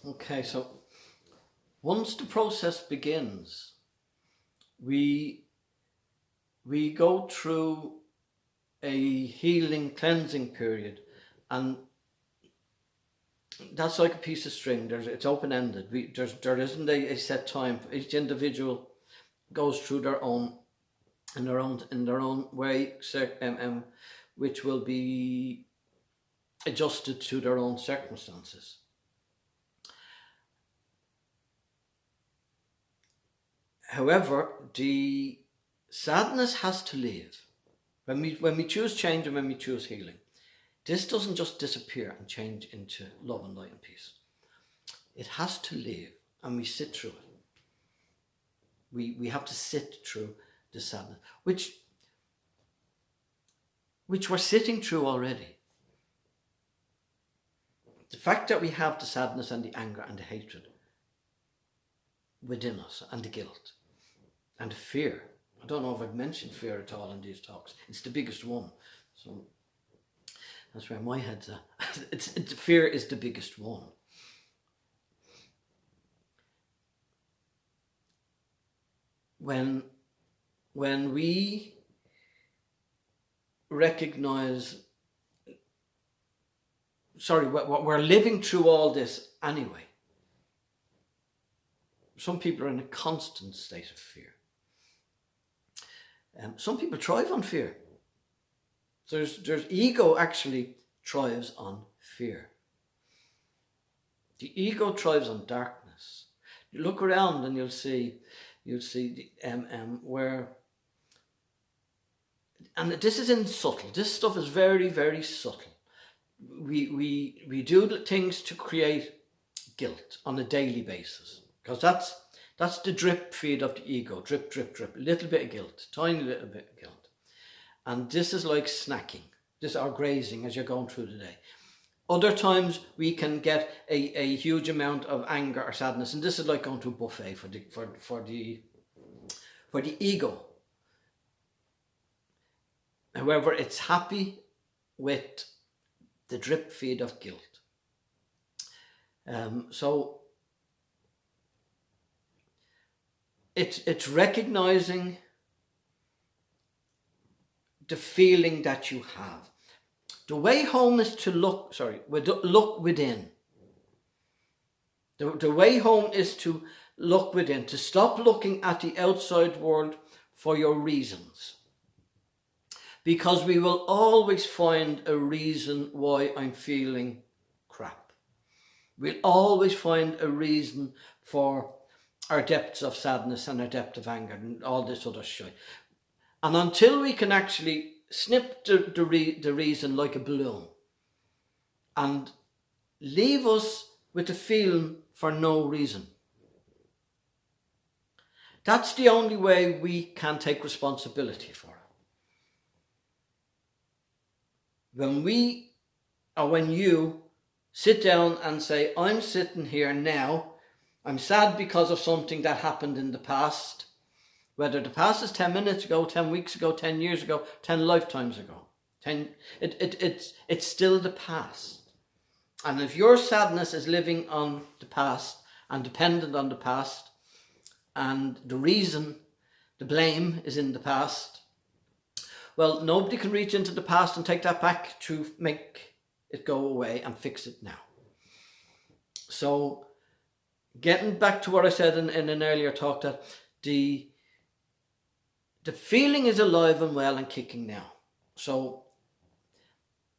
Okay, so once the process begins, we go through a healing, cleansing period, and that's like a piece of string. It's open ended. There isn't a set time. Each individual goes through their own in their own way, which will be adjusted to their own circumstances. However, the sadness has to leave. When we choose change and when we choose healing, this doesn't just disappear and change into love and light and peace. It has to leave, and we sit through it. We have to sit through the sadness, which we're sitting through already. The fact that we have the sadness and the anger and the hatred within us, and the guilt and the fear. I don't know if I've mentioned fear at all in these talks. It's the biggest one. So that's where my head's at. Fear is the biggest one. When we recognize, we're living through all this anyway. Some people are in a constant state of fear. Some people thrive on fear. There's ego actually thrives on fear. The ego thrives on darkness. You look around and you'll see where, and this is in subtle. This stuff is very, very subtle. We do things to create guilt on a daily basis, because that's the drip feed of the ego. Drip, drip, drip. A little bit of guilt, tiny little bit of guilt. And this is like snacking, or grazing as you're going through the day. Other times we can get a huge amount of anger or sadness, and this is like going to a buffet for the ego. However, it's happy with the drip feed of guilt. So it's recognizing the feeling that you have. The way home is to look within. The way home is to look within, to stop looking at the outside world for your reasons. Because we will always find a reason why I'm feeling crap. We'll always find a reason for our depths of sadness and our depth of anger and all this other shit. And until we can actually snip the reason like a balloon and leave us with a feeling for no reason, that's the only way we can take responsibility for it. When you sit down and say, I'm sitting here now, I'm sad because of something that happened in the past, whether the past is 10 minutes ago, 10 weeks ago, 10 years ago, 10 lifetimes ago. It's still the past. And if your sadness is living on the past and dependent on the past, and the blame is in the past, well, nobody can reach into the past and take that back to make it go away and fix it now. So, getting back to what I said in an earlier talk, that the feeling is alive and well and kicking now. So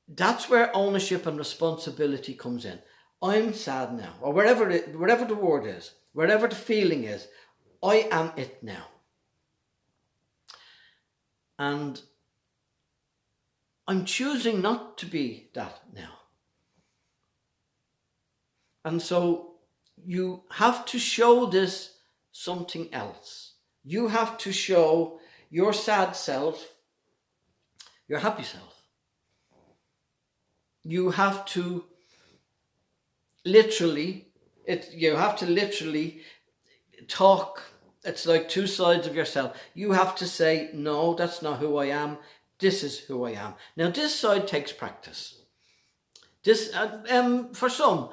that's where ownership and responsibility comes in. I'm sad now, or wherever the word is, wherever the feeling is, I am it now. And I'm choosing not to be that now. And so you have to show this something else. You have to show your sad self your happy self. You have to literally talk. It's like two sides of yourself. You have to say, no, that's not who I am. This is who I am. Now, this side takes practice. For some,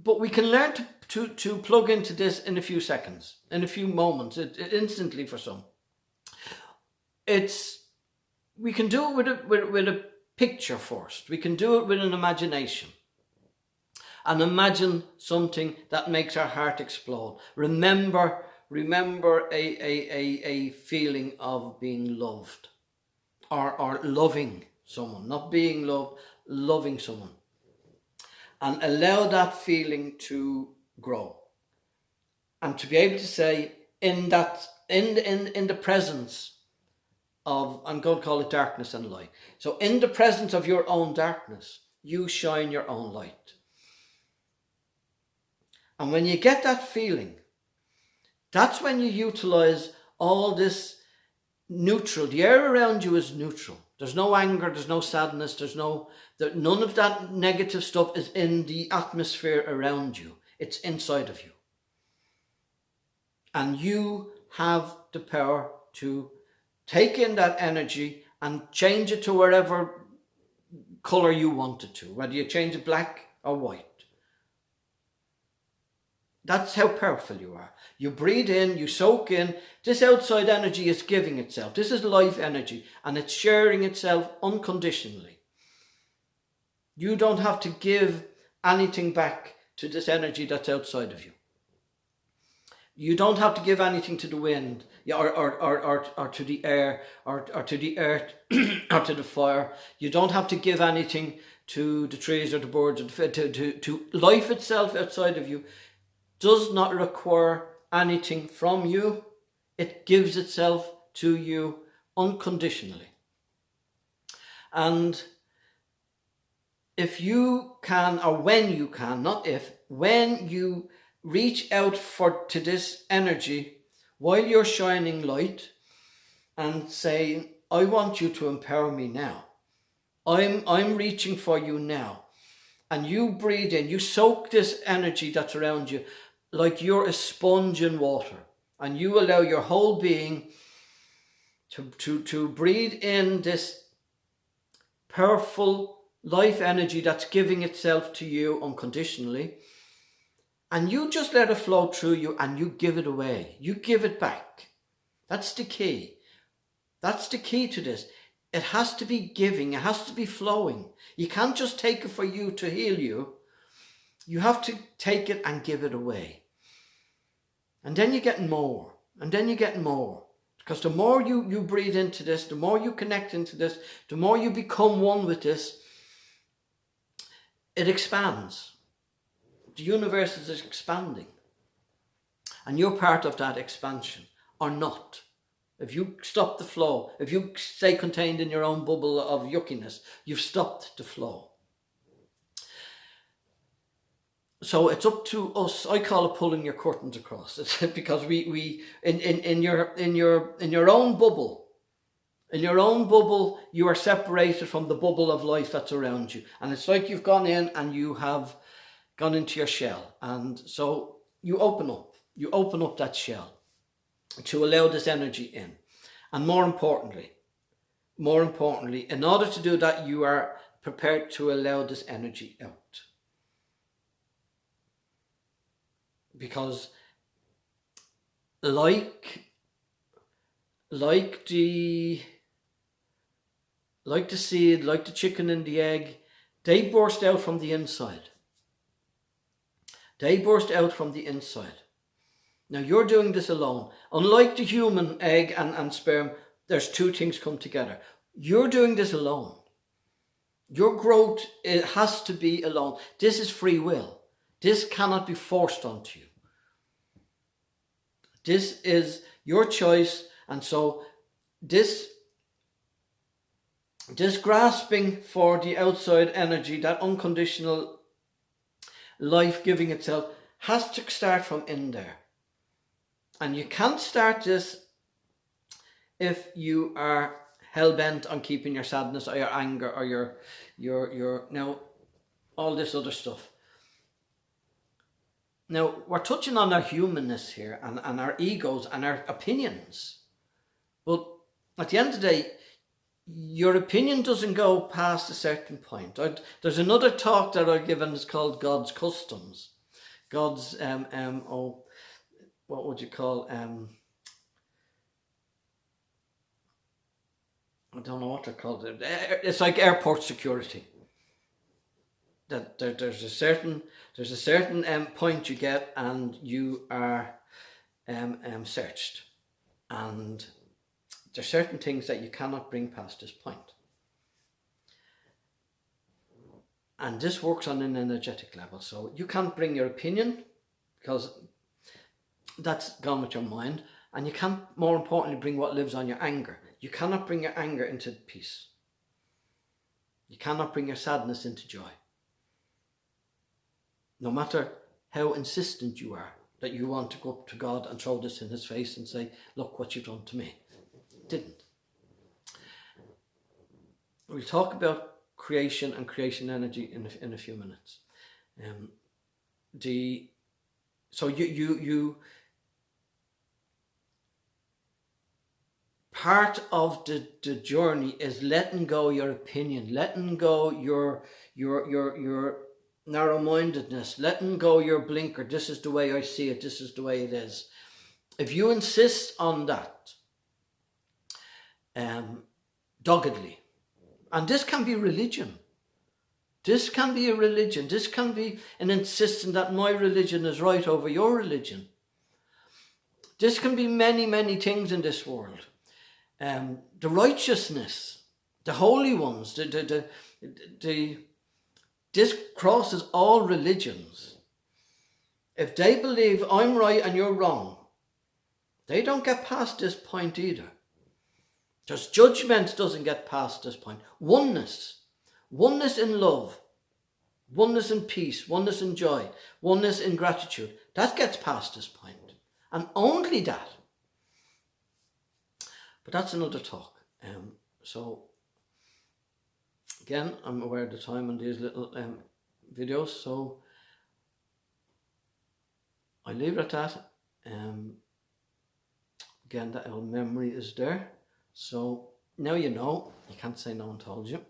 But we can learn to plug into this in a few seconds, in a few moments, instantly for some. We can do it with a picture first. We can do it with an imagination. And imagine something that makes our heart explode. Remember a feeling of being loved. Or loving someone. Not being loved, loving someone. And allow that feeling to grow. And to be able to say, in the presence of, I'm going to call it darkness and light. So in the presence of your own darkness, you shine your own light. And when you get that feeling, that's when you utilize all this neutral. The air around you is neutral. There's no anger, there's no sadness, none of that negative stuff is in the atmosphere around you. It's inside of you. And you have the power to take in that energy and change it to wherever colour you want it to, whether you change it black or white. That's how powerful you are. You breathe in, you soak in. This outside energy is giving itself. This is life energy, and it's sharing itself unconditionally. You don't have to give anything back to this energy that's outside of you. You don't have to give anything to the wind, or to the air, or to the earth, or to the fire. You don't have to give anything to the trees or the birds, or to life itself outside of you. Does not require anything from you. It gives itself to you unconditionally. And if you can, or when you can, not if, when you reach out to this energy while you're shining light and say, I want you to empower me now. I'm reaching for you now. And you breathe in, you soak this energy that's around you like you're a sponge in water, and you allow your whole being to breathe in this powerful life energy that's giving itself to you unconditionally, and you just let it flow through you, and you give it away. You give it back. That's the key. That's the key to this. It has to be giving. It has to be flowing. You can't just take it for you to heal you. You have to take it and give it away. And then you get more. And then you get more. Because the more you breathe into this, the more you connect into this, the more you become one with this, it expands. The universe is expanding. And you're part of that expansion, or not. If you stop the flow, if you stay contained in your own bubble of yuckiness, you've stopped the flow. So it's up to us. I call it pulling your curtains across. It's because we in your own bubble, you are separated from the bubble of life that's around you, and it's like you've gone in and you have gone into your shell, and so you open up that shell to allow this energy in, and more importantly, in order to do that, you are prepared to allow this energy out. Because like the seed, like the chicken and the egg, they burst out from the inside. They burst out from the inside. Now you're doing this alone. Unlike the human egg and sperm, there's two things come together. You're doing this alone. Your growth, it has to be alone. This is free will. This cannot be forced onto you. This is your choice, and so this grasping for the outside energy, that unconditional life giving itself, has to start from in there. And you can't start this if you are hell-bent on keeping your sadness or your anger or your now all this other stuff. Now, we're touching on our humanness here and our egos and our opinions. But at the end of the day, your opinion doesn't go past a certain point. There's another talk that I've given, it's called God's Customs. God's what would you call I don't know what they're called. It's like airport security. That there's a certain point you get, and you are searched, and there's certain things that you cannot bring past this point. And this works on an energetic level. So you can't bring your opinion, because that's gone with your mind, and you can't, more importantly, bring what lives on your anger. You cannot bring your anger into peace. You cannot bring your sadness into joy. No matter how insistent you are that you want to go up to God and throw this in his face and say, look what you've done to me. Didn't. We'll talk about creation and creation energy in a few minutes. Part of the journey is letting go your opinion, letting go your narrow-mindedness, letting go your blinker. This is the way I see it. This is the way it is. If you insist on that doggedly, and this can be religion. This can be a religion. This can be an insistence that my religion is right over your religion. This can be many, many things in this world. The righteousness, the holy ones, this crosses all religions. If they believe I'm right and you're wrong, they don't get past this point either. Just judgment doesn't get past this point. Oneness in love, oneness in peace, oneness in joy, oneness in gratitude, that gets past this point. And only that. But that's another talk. So again, I'm aware of the time on these little videos, so I leave it at that. Again, that old memory is there. So now you know. You can't say no one told you.